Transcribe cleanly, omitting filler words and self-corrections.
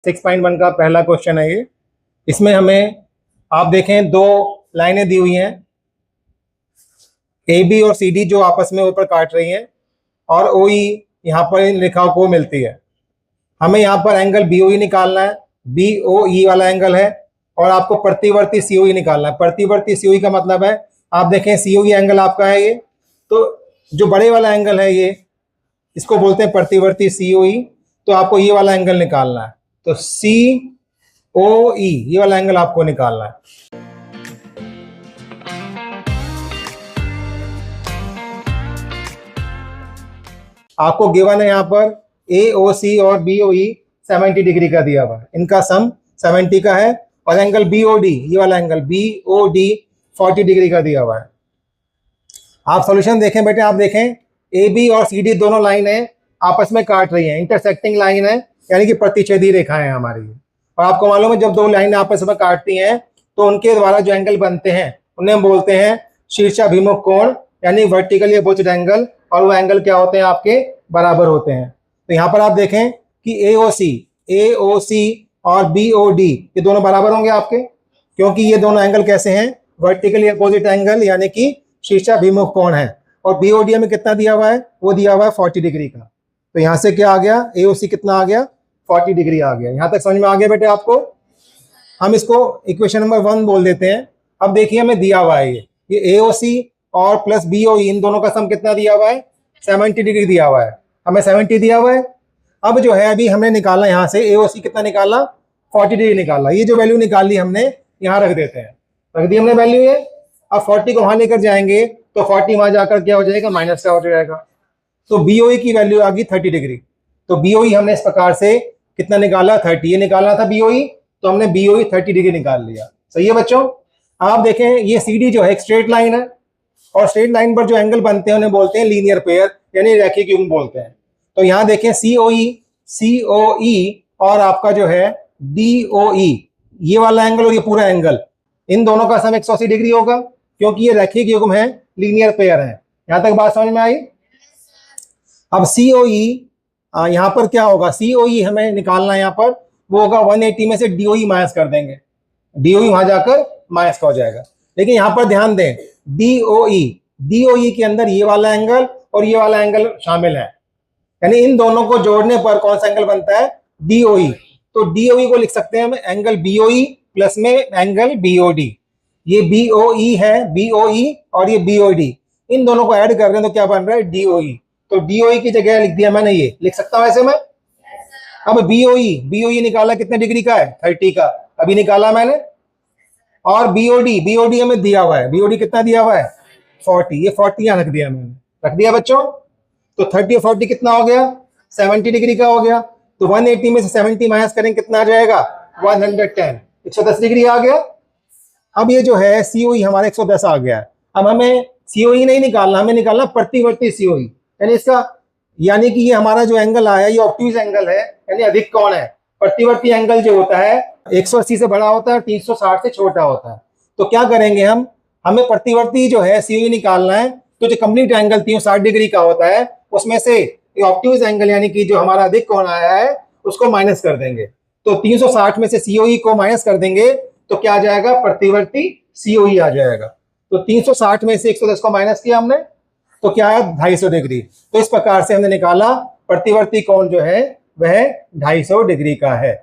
6.1 का पहला क्वेश्चन है ये। इसमें हमें आप देखें दो लाइनें दी हुई हैं, ए बी और सी डी जो आपस में ऊपर काट रही हैं और ओ ई यहाँ पर इन रेखाओं को मिलती है। हमें यहाँ पर एंगल बी ओ ई निकालना है, बी ओ ई वाला एंगल है, और आपको प्रतिवर्ती सी ओ ई निकालना है। प्रतिवर्ती सी ओ ई का मतलब है, आप देखें सी ओ ई एंगल आपका है ये, तो जो बड़े वाला एंगल है ये, इसको बोलते हैं प्रतिवर्ती सी ओ ई। तो आपको ये वाला एंगल निकालना है, तो सी ओ ई ये वाला एंगल आपको निकालना है। आपको गिवन है यहाँ पर ए ओ सी और बी ओ ई 70 डिग्री का दिया हुआ है, इनका सम 70 का है, और एंगल बी ओ डी ये वाला angle B O D 40 degree का दिया हुआ है। आप सॉल्यूशन देखें बेटे, आप देखें ए बी और सी डी दोनों लाइनें आपस में काट रही हैं, इंटरसेक्टिंग लाइन है, यानी कि प्रतिच्छेदी रेखाएं हैं हमारी। और आपको मालूम है जब दो लाइनें आपस में काटती हैं तो उनके द्वारा जो एंगल बनते हैं उन्हें हम बोलते हैं शीर्षाभिमुख कोण, यानी वर्टिकली अपोजिट एंगल, और वो एंगल क्या होते हैं आपके बराबर होते हैं। तो यहाँ पर आप देखें कि ए ओ सी और बी ओ डी ये दोनों बराबर होंगे आपके, क्योंकि ये दोनों एंगल कैसे हैं, वर्टिकली अपोजिट एंगल, यानी कि शीर्षाभिमुख कोण है। और बी ओ डी में कितना दिया हुआ है, वो दिया हुआ है 40 डिग्री का। तो यहाँ से क्या आ गया, ए ओ सी कितना आ गया, 40 डिग्री आ गया। यहाँ तक समझ में आ गया बेटे आपको। हम इसको इक्वेशन नंबर 1 बोल देते हैं। अब देखिए हमें दिया हुआ है ये ए ओ सी और प्लस बी ओ ई, इन दोनों का सम कितना दिया हुआ है, 70 डिग्री दिया हुआ है, हमें 70 दिया हुआ है। अब जो है अभी हमने निकालना यहाँ से ए ओ सी कितना निकाला, 40 डिग्री निकाला। ये जो वैल्यू निकाल ली हमने यहाँ रख देते हैं, रख दी हमने वैल्यू ये। अब 40 को वहां लेकर जाएंगे तो 40 वहां जाकर क्या हो जाएगा, माइनस का हो जाएगा। तो बी ओ ई की वैल्यू आ गई 30 डिग्री। तो बी ओ ई हमने इस प्रकार से कितना निकाला, 30। ये निकालना था बी ओ ई, तो हमने बी ओ ई 30 डिग्री निकाल लिया। सही है बच्चों। आप देखें ये सी डी जो है एक स्ट्रेट लाइन है, और स्ट्रेट लाइन पर जो एंगल बनते हैं उन्हें बोलते हैं लीनियर पेयर, यानी रैखिक युग्म बोलते हैं। तो यहाँ देखें सी ओ ई और आपका जो है डी ओ ई, ये वाला एंगल और ये पूरा एंगल, इन दोनों का सम 180 डिग्री होगा, क्योंकि ये रैखिक युग्म है, लीनियर पेयर है। यहाँ तक बात समझ में आई। अब सी ओ ई यहाँ पर क्या होगा, सी ओ ई हमें निकालना है, यहाँ पर वो होगा 180 में से डी ओ ई माइनस कर देंगे, डी ओ ई वहां जाकर माइनस का हो जाएगा। लेकिन यहाँ पर ध्यान दें, डी ओ ई के अंदर ये वाला एंगल और ये वाला एंगल शामिल है, यानी इन दोनों को जोड़ने पर कौन सा एंगल बनता है, डी ओ ई। तो डी ओ ई को लिख सकते हैं हम angle B O E plus में एंगल बी ओ डी। ये बी ओ ई है, बी ओ ई और ये बी ओ डी, इन दोनों को ऐड कर रहे हैं तो क्या बन रहा है, डी ओ ई। तो डी ओ ई की जगह लिख दिया मैंने, ये लिख सकता हूं ऐसे में। अब बी ओ ई निकाला कितने डिग्री का है, 30 का, अभी निकाला मैंने। और बी ओ डी हमें दिया हुआ है, बी ओ डी कितना दिया हुआ है, 40। ये 40 यहाँ रख दिया मैंने, रख दिया बच्चों। तो 30 और 40 कितना हो गया, 70 डिग्री का हो गया। तो 180 में से 70 माइनस करेंगे कितना आ जाएगा, 110, 110 डिग्री आ गया। अब ये जो है सीओई हमारा 110 आ गया है। अब हमें सीओई नहीं निकालना, हमें निकालना प्रतिवर्ती सीओई, यानी इसका, यानी कि ये हमारा जो एंगल आया ये ऑब्ट्यूज एंगल है, यानी अधिक कोण है। प्रतिवर्ती एंगल जो होता है 180 से बड़ा होता है, 360 से छोटा होता है। तो क्या करेंगे हम, हमें प्रतिवर्ती जो है सीओई निकालना है। तो जो कंप्लीट एंगल 360 डिग्री का होता है उसमें से ऑब्ट्यूज एंगल, यानी कि जो हमारा अधिक कोण आया है उसको माइनस कर देंगे। तो 360 में से सीओई को माइनस कर देंगे तो क्या आ जाएगा, प्रतिवर्ती सीओई आ जाएगा। तो 360 में से 110 को माइनस किया हमने, तो क्या है 250 डिग्री। तो इस प्रकार से हमने निकाला प्रतिवर्ती कोण जो है वह 250 डिग्री का है।